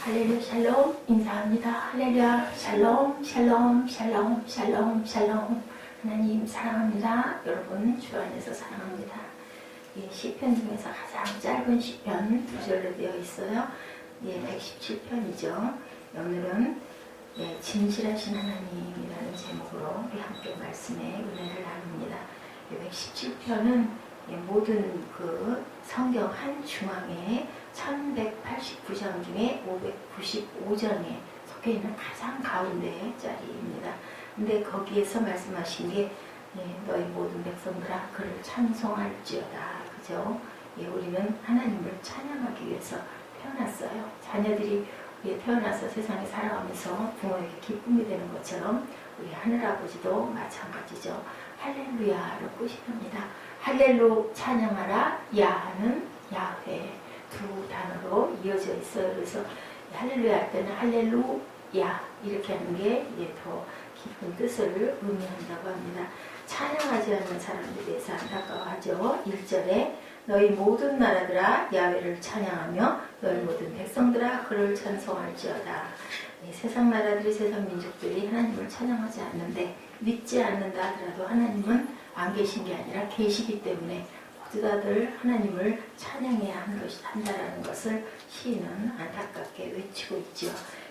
할렐루야 샬롬 인사합니다. 할렐루야 샬롬 샬롬 샬롬 샬롬 샬롬. 하나님 사랑합니다. 여러분 주 안에서 사랑합니다. 이 시편 중에서 가장 짧은 시편 2절로 되어 있어요. 117편이죠. 오늘은 진실하신 하나님이라는 제목으로 우리 함께 말씀의 은혜를 나눕니다. 117편은 모든 그 성경 한 중앙에 1189장 중에 595장에 속해 있는 가장 가운데 자리입니다. 근데 거기에서 말씀하신 게 너희 모든 백성들아 그를 찬송할지어다. 그죠? 우리는 하나님을 찬양하기 위해서 태어났어요. 자녀들이 태어나서 세상에 살아가면서 부모에게 기쁨이 되는 것처럼 우리 하늘아버지도 마찬가지죠. 할렐루야로 끝이 납니다. 할렐루 찬양하라 야는 야훼 두 단어로 이어져 있어요. 그래서 할렐루야 할 때는 할렐루야 이렇게 하는 게 더 깊은 뜻을 의미한다고 합니다. 찬양하지 않는 사람들에 대해서 안타까워하죠. 1절에 너희 모든 나라들아 야훼를 찬양하며 너희 모든 백성들아 그를 찬송할지어다. 세상 나라들이 세상 민족들이 하나님을 찬양하지 않는데 믿지 않는다 하더라도 하나님은 안 계신 게 아니라 계시기 때문에 모두 다들 하나님을 찬양해야 한다라는 것을 시인은 안타깝게 외치고 있죠.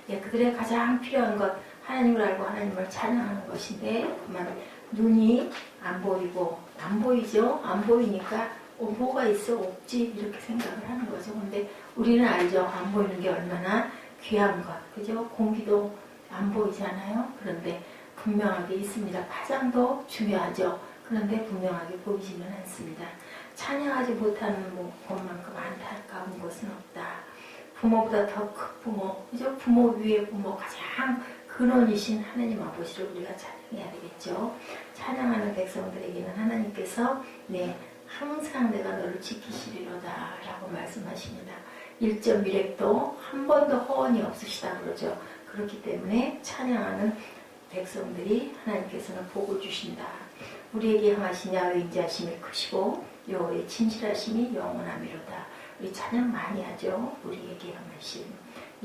그들의 가장 필요한 것 하나님을 알고 하나님을 찬양하는 것인데 그만 눈이 안 보이고 안 보이죠. 안 보이니까 뭐가 있어 없지 이렇게 생각을 하는 거죠. 근데 우리는 알죠. 안 보이는 게 얼마나 귀한 것. 그죠? 공기도 안 보이잖아요. 그런데 분명하게 있습니다. 파장도 중요하죠. 그런데 분명하게 보이지는 않습니다. 찬양하지 못하는 것만큼 안타까운 것은 없다. 부모보다 더 큰 부모, 그죠? 부모 위에 부모 가장 근원이신 하나님 아버지를 우리가 찬양해야 되겠죠. 찬양하는 백성들에게는 하나님께서 항상 내가 너를 지키시리로다 라고 말씀하십니다. 1점 미렉도 한 번도 허언이 없으시다 그러죠. 그렇기 때문에 찬양하는 백성들이 하나님께서는 복을 주신다. 우리에게 향하신 야훼 인자하심이 크시고 여호와의 진실하심이 영원하미로다. 우리 찬양 많이 하죠. 우리에게 향하신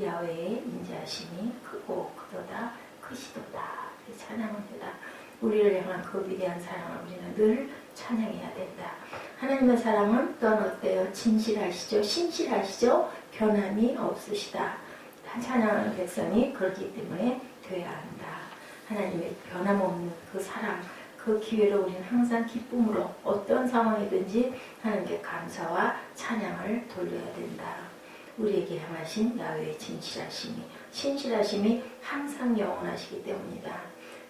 야훼의 인자하심이 크고 크도다 크시도다. 찬양합니다. 우리를 향한 그 위대한 사랑을 우리는 늘 찬양해야 된다. 하나님의 사랑은 또한 어때요? 진실하시죠? 신실하시죠? 변함이 없으시다. 찬양하는 백성이 그렇기 때문에 돼야 한다. 하나님의 변함없는 그 사랑, 그 기회를 우리는 항상 기쁨으로 어떤 상황이든지 하나님께 감사와 찬양을 돌려야 된다. 우리에게 향하신 야훼의 진실하심이, 신실하심이 항상 영원하시기 때문이다.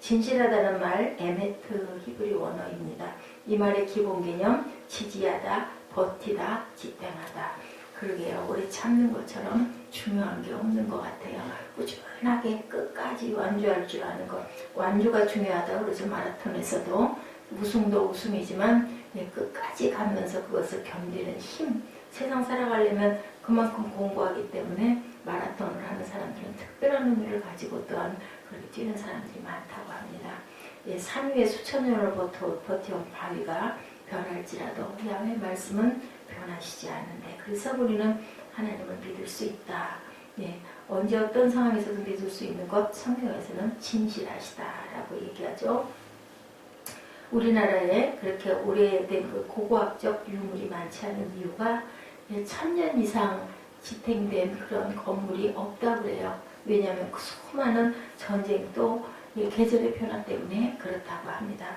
진실하다는 말 에메트 히브리 원어입니다. 이 말의 기본 개념 지지하다, 버티다, 지탱하다. 그러게요. 오래 참는 것처럼 중요한 게 없는 것 같아요. 꾸준하게 끝까지 완주할 줄 아는 것. 완주가 중요하다고 그러죠. 마라톤에서도 우승도 우승이지만 끝까지 가면서 그것을 견디는 힘. 세상 살아가려면 그만큼 공부하기 때문에 마라톤을 하는 사람들은 특별한 의미를 가지고 또한 그렇게 뛰는 사람들이 많다고 합니다. 산 위에 수천 년을 버텨온 바위가 변할지라도 야훼의 말씀은 변하시지 않는데 그래서 우리는 하나님을 믿을 수 있다. 언제 어떤 상황에서도 믿을 수 있는 것 성경에서는 진실하시다라고 얘기하죠. 우리나라에 그렇게 오래된 그 고고학적 유물이 많지 않은 이유가 1000년 이상 지탱된 그런 건물이 없다고 그래요. 왜냐하면 그 수많은 전쟁도 계절의 변화 때문에 그렇다고 합니다.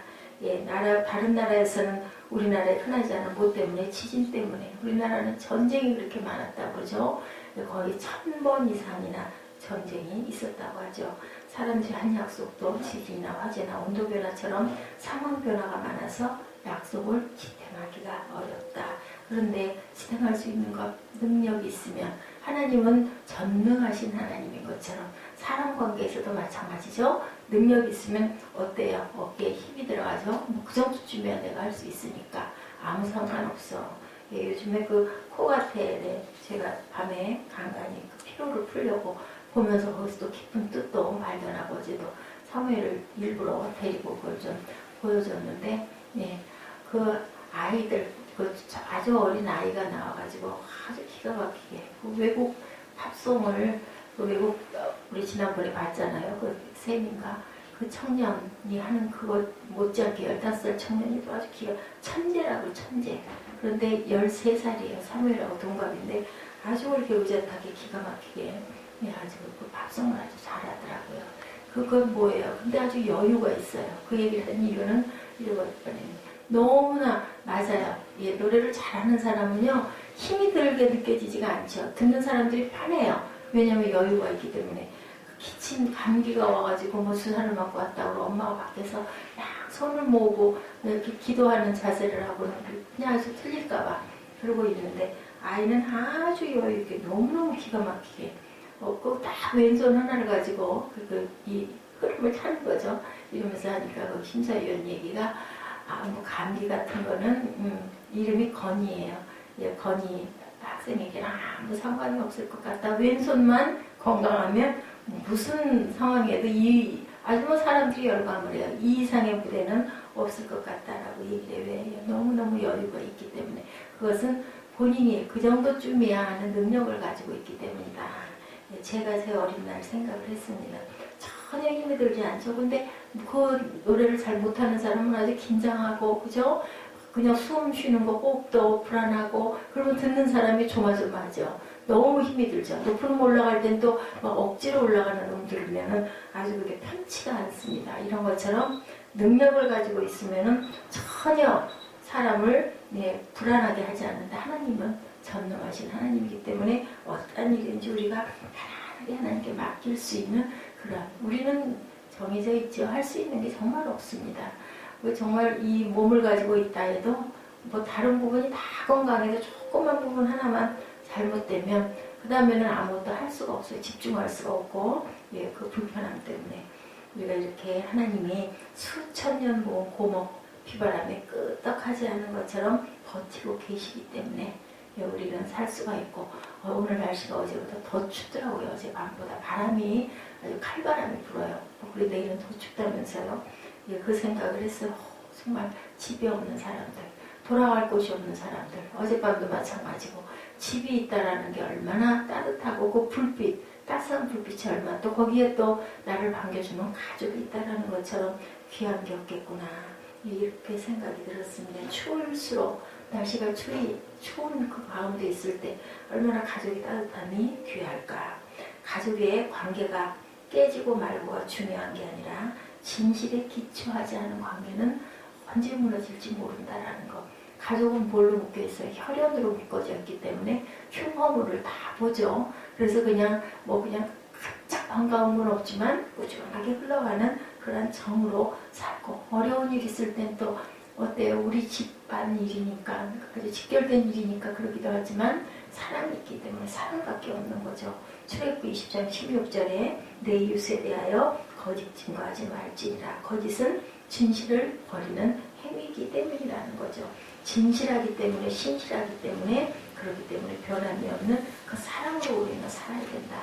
다른 나라에서는 우리나라에 흔하지 않은 뭐 때문에 지진 때문에 우리나라는 전쟁이 그렇게 많았다고 그러죠. 거의 1000번 이상이나 전쟁이 있었다고 하죠. 사람들이 한 약속도 지진이나 화재나 온도변화처럼 상황변화가 많아서 약속을 지탱하기가 어렵다. 그런데 지탱할 수 있는 것, 능력이 있으면 하나님은 전능하신 하나님인 것처럼 사람 관계에서도 마찬가지죠. 능력이 있으면 어때요? 어깨에 힘이 들어가죠. 그 정도쯤이야 내가 할 수 있으니까 아무 상관없어. 요즘에 그 코가텔에 제가 밤에 간간히 그 피로를 풀려고 보면서 거기서도 깊은 뜻도 발견하고 어제도 사무엘을 일부러 데리고 그걸 좀 보여줬는데 그 아이들 그 아주 어린 아이가 나와가지고 아주 기가 막히게 그 외국 팝송을 그 외국 우리 지난번에 봤잖아요. 그 쌤인가 그 청년이 하는 그거 못지않게 15살 청년이도 아주 기가 천재라고 천재. 그런데 13살이에요. 사무엘하고 동갑인데 아주 이렇게 의젓하게 기가 막히게 아주 그 밥송을 아주 잘하더라고요. 그건 뭐예요? 근데 아주 여유가 있어요. 그 얘기를 한 이유는 잃어버릴 뻔했는데 너무나 맞아요. 예, 노래를 잘하는 사람은요 힘이 들게 느껴지지가 않죠. 듣는 사람들이 편해요. 왜냐하면 여유가 있기 때문에. 기침 감기가 와가지고 뭐 주사를 맞고 왔다 그러고 엄마가 밖에서 막 손을 모으고 이렇게 기도하는 자세를 하고는 그냥 아주 틀릴까봐 그러고 있는데 아이는 아주 여유 있게 너무너무 기가 막히게 딱 왼손 하나를 가지고 이 흐름을 타는 거죠. 이러면서 하니까 그 심사위원 얘기가 뭐 감기 같은 거는 이름이 건이에요. 예, 건이 학생에게는 아무 상관이 없을 것 같다. 왼손만 건강하면 무슨 상황에도 아주 뭐 사람들이 열광을 해요. 이 이상의 무대는 없을 것 같다라고 얘기를 해요. 너무너무 여유가 있기 때문에 그것은 본인이 그 정도쯤이야 하는 능력을 가지고 있기 때문이다. 제가 제 어린 날 생각을 했습니다. 전혀 힘이 들지 않죠. 근데 그 노래를 잘 못하는 사람은 아주 긴장하고 그죠? 그냥 숨 쉬는 거 호흡도 불안하고 그러면 듣는 사람이 조마조마하죠. 너무 힘이 들죠. 높은 올라갈 땐 또 막 억지로 올라가는 들으면은 아주 그게 편치가 않습니다. 이런 것처럼 능력을 가지고 있으면은 전혀 사람을 불안하게 하지 않는다. 하나님은 전능하신 하나님이기 때문에 어떤 일인지 우리가 편안하게 하나님께 맡길 수 있는 그런 우리는 정해져 있죠. 할 수 있는 게 정말 없습니다. 정말 이 몸을 가지고 있다 해도 뭐 다른 부분이 다 건강해서 조그만 부분 하나만 잘못되면 그 다음에는 아무것도 할 수가 없어요. 집중할 수가 없고 그 불편함 때문에 우리가 이렇게 하나님이 수천 년 모은 고목 비바람에 끄떡하지 않은 것처럼 버티고 계시기 때문에 우리는 살 수가 있고 오늘 날씨가 어제보다 더 춥더라고요. 어제 밤보다 바람이 아주 칼바람이 불어요. 우리 내일은 더 춥다면서요. 그 생각을 했어요. 정말 집이 없는 사람들, 돌아갈 곳이 없는 사람들, 어젯밤도 마찬가지고 집이 있다라는 게 얼마나 따뜻하고 그 불빛, 따스한 불빛이 얼마나 또 거기에 또 나를 반겨주는 가족이 있다라는 것처럼 귀한 게 없겠구나. 이렇게 생각이 들었습니다. 추울수록 날씨가 추운 그 가운데 있을 때 얼마나 가족이 따뜻함이 귀할까. 가족의 관계가 깨지고 말고가 중요한 게 아니라 진실에 기초하지 않은 관계는 언제 무너질지 모른다라는 것. 가족은 뭘로 묶여있어요? 혈연으로 묶어져 있기 때문에 흉허물을 다 보죠. 그래서 그냥 가짝 반가운 건 없지만 꾸준하게 흘러가는 그런 정으로 살고 어려운 일 있을 땐 또 어때요? 우리 집안 일이니까 아주 직결된 일이니까 그러기도 하지만 사랑이 있기 때문에 사랑밖에 없는 거죠. 출애굽기 20장 16절에 내 이웃에 대하여 거짓 증거하지 말지니라. 거짓은 진실을 버리는 행위이기 때문이라는 거죠. 진실하기 때문에 신실하기 때문에 그렇기 때문에 변함이 없는 그 사랑으로 우리는 살아야 된다.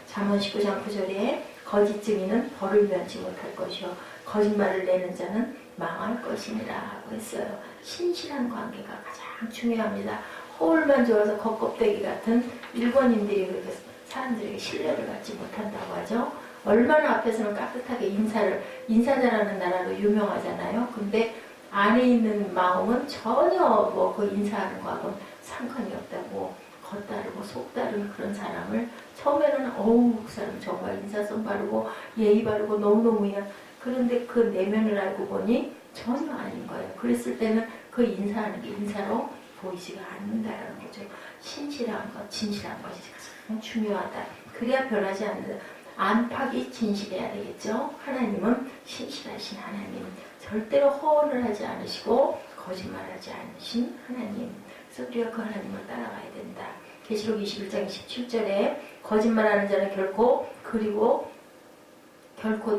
잠언 19장 9절에 거짓 증인은 벌을 면치 못할 것이요 거짓말을 내는 자는 망할 것이니라 하고 했어요. 신실한 관계가 가장 중요합니다. 허울만 좋아서 겉껍데기 같은 일본인들이 그렇게 사람들에게 신뢰를 갖지 못한다고 하죠. 얼마나 앞에서는 깍듯하게 인사 잘하는 나라로 유명하잖아요. 근데 안에 있는 마음은 전혀 그 인사하는 거하고는 상관이 없다고 겉다르고 속다른 그런 사람을 처음에는 그 사람 정말 인사성 바르고 예의 바르고 너무너무야. 그런데 그 내면을 알고 보니 전혀 아닌 거예요. 그랬을 때는 그 인사하는 게 인사로 보이지가 않는다라는 거죠. 신실한 것, 진실한 것이 가장 중요하다. 그래야 변하지 않는다. 안팎이 진실해야 되겠죠. 하나님은 신실하신 하나님, 절대로 허언을 하지 않으시고 거짓말하지 않으신 하나님. 그래서 우리가 그 하나님을 따라가야 된다. 계시록 21장 17절에 거짓말하는 자는 결코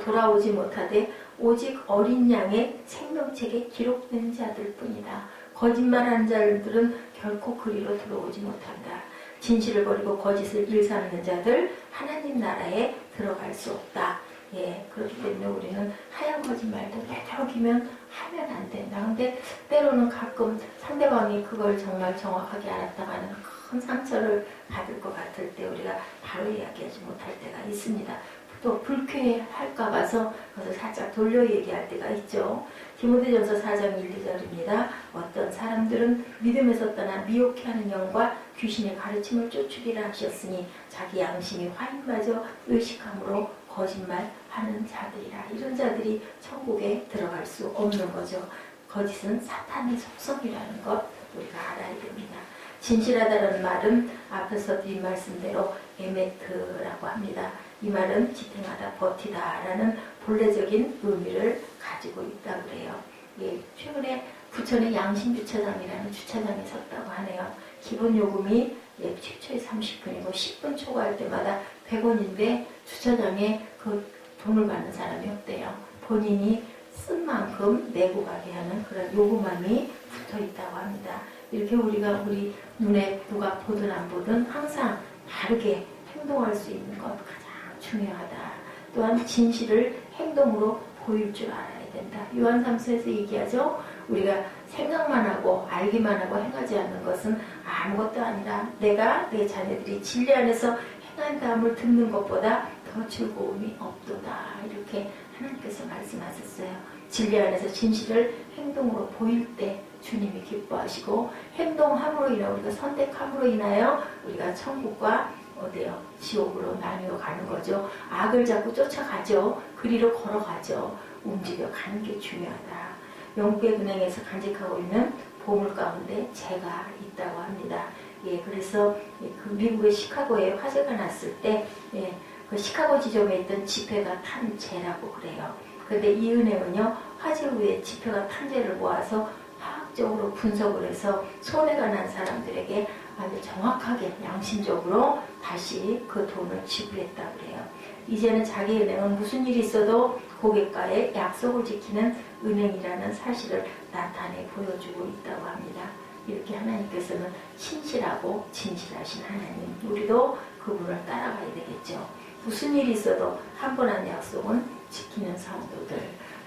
돌아오지 못하되 오직 어린 양의 생명책에 기록된 자들 뿐이다. 거짓말하는 자들은 결코 그리로 들어오지 못한다. 진실을 버리고 거짓을 일삼는 자들 하나님 나라에 들어갈 수 없다. 그렇기 때문에 우리는 하얀 거짓말도 되도록이면 하면 안 된다. 근데 때로는 가끔 상대방이 그걸 정말 정확하게 알았다가는 큰 상처를 받을 것 같을 때 우리가 바로 이야기하지 못할 때가 있습니다. 또 불쾌할까 봐서 그래서 살짝 돌려 얘기할 때가 있죠. 디모데전서 4장 1, 2절입니다. 어떤 사람들은 믿음에서 떠나 미혹해하는 영과 귀신의 가르침을 쫓으리라 하셨으니 자기 양심이 화인마저 의식함으로 거짓말하는 자들이라. 이런 자들이 천국에 들어갈 수 없는 거죠. 거짓은 사탄의 속성이라는 것 우리가 알아야 됩니다. 진실하다는 말은 앞에서 드린 말씀대로 에메트라고 합니다. 이 말은 지탱하다, 버티다 라는 본래적인 의미를 가지고 있다고 그래요. 예, 최근에 부천에 양심주차장이라는 주차장이 섰다고 하네요. 기본 요금이 최초에 30분이고 10분 초과할 때마다 100원인데 주차장에 그 돈을 받는 사람이 없대요. 본인이 쓴 만큼 내고 가게 하는 그런 요금함이 붙어 있다고 합니다. 이렇게 우리가 우리 눈에 누가 보든 안 보든 항상 바르게 행동할 수 있는 것 가장 중요하다. 또한 진실을 행동으로 보일 줄 알아야 된다. 요한 3서에서 얘기하죠. 우리가 생각만 하고 알기만 하고 행하지 않는 것은 아무것도 아니라 내가 내 자녀들이 진리 안에서 행한다함을 듣는 것보다 더 즐거움이 없도다. 이렇게 하나님께서 말씀하셨어요. 진리 안에서 진실을 행동으로 보일 때 주님이 기뻐하시고 행동함으로 인하여 우리가 선택함으로 인하여 우리가 천국과 어디요? 지옥으로 나뉘어 가는 거죠. 악을 자꾸 쫓아가죠. 그리로 걸어가죠. 움직여 가는 게 중요하다. 영국의 은행에서 간직하고 있는 보물 가운데 재가 있다고 합니다. 예, 그래서 그 미국의 시카고에 화재가 났을 때 그 시카고 지점에 있던 지폐가 탄 재라고 그래요. 그런데 이 은행은요, 화재 후에 지폐가 탄 재를 모아서 화학적으로 분석을 해서 손해가 난 사람들에게 아주 정확하게 양심적으로 다시 그 돈을 지불했다고 그래요. 이제는 자기 은행은 무슨 일이 있어도 고객과의 약속을 지키는 은행이라는 사실을 나타내 보여주고 있다고 합니다. 이렇게 하나님께서는 신실하고 진실하신 하나님, 우리도 그분을 따라가야 되겠죠. 무슨 일이 있어도 한 번 한 약속은 지키는 성도들,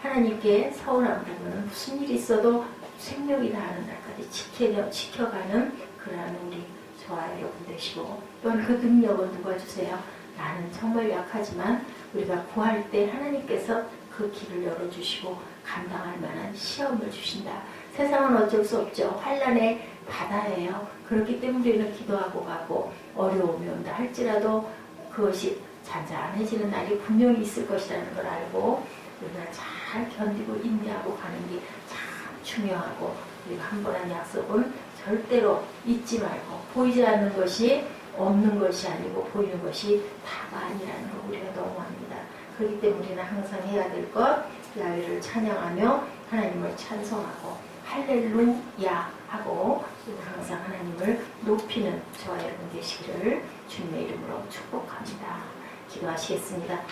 하나님께 서운한 부분은 무슨 일이 있어도 생명이 다하는 날까지 지켜가는 그러한 우리 저와 여러분 되시고, 또한 그 능력은 누가 주세요? 나는 정말 약하지만 우리가 구할 때 하나님께서 그 길을 열어주시고 감당할 만한 시험을 주신다. 세상은 어쩔 수 없죠. 환난의 바다예요. 그렇기 때문에 우리는 기도하고 가고 어려움이 온다 할지라도 그것이 잔잔해지는 날이 분명히 있을 것이라는 걸 알고 우리가 잘 견디고 인내하고 가는 게 참 중요하고, 우리가 한 번 한 약속은 절대로 잊지 말고, 보이지 않는 것이 없는 것이 아니고 보이는 것이 다가 아니라는 걸 우리가 너무합니다. 그렇기 때문에 우리는 항상 해야 될 것, 야훼를 찬양하며 하나님을 찬송하고 할렐루야 하고 항상 하나님을 높이는 저와 여러분 되시기를 주님의 이름으로 축복합니다. 기도하시겠습니다.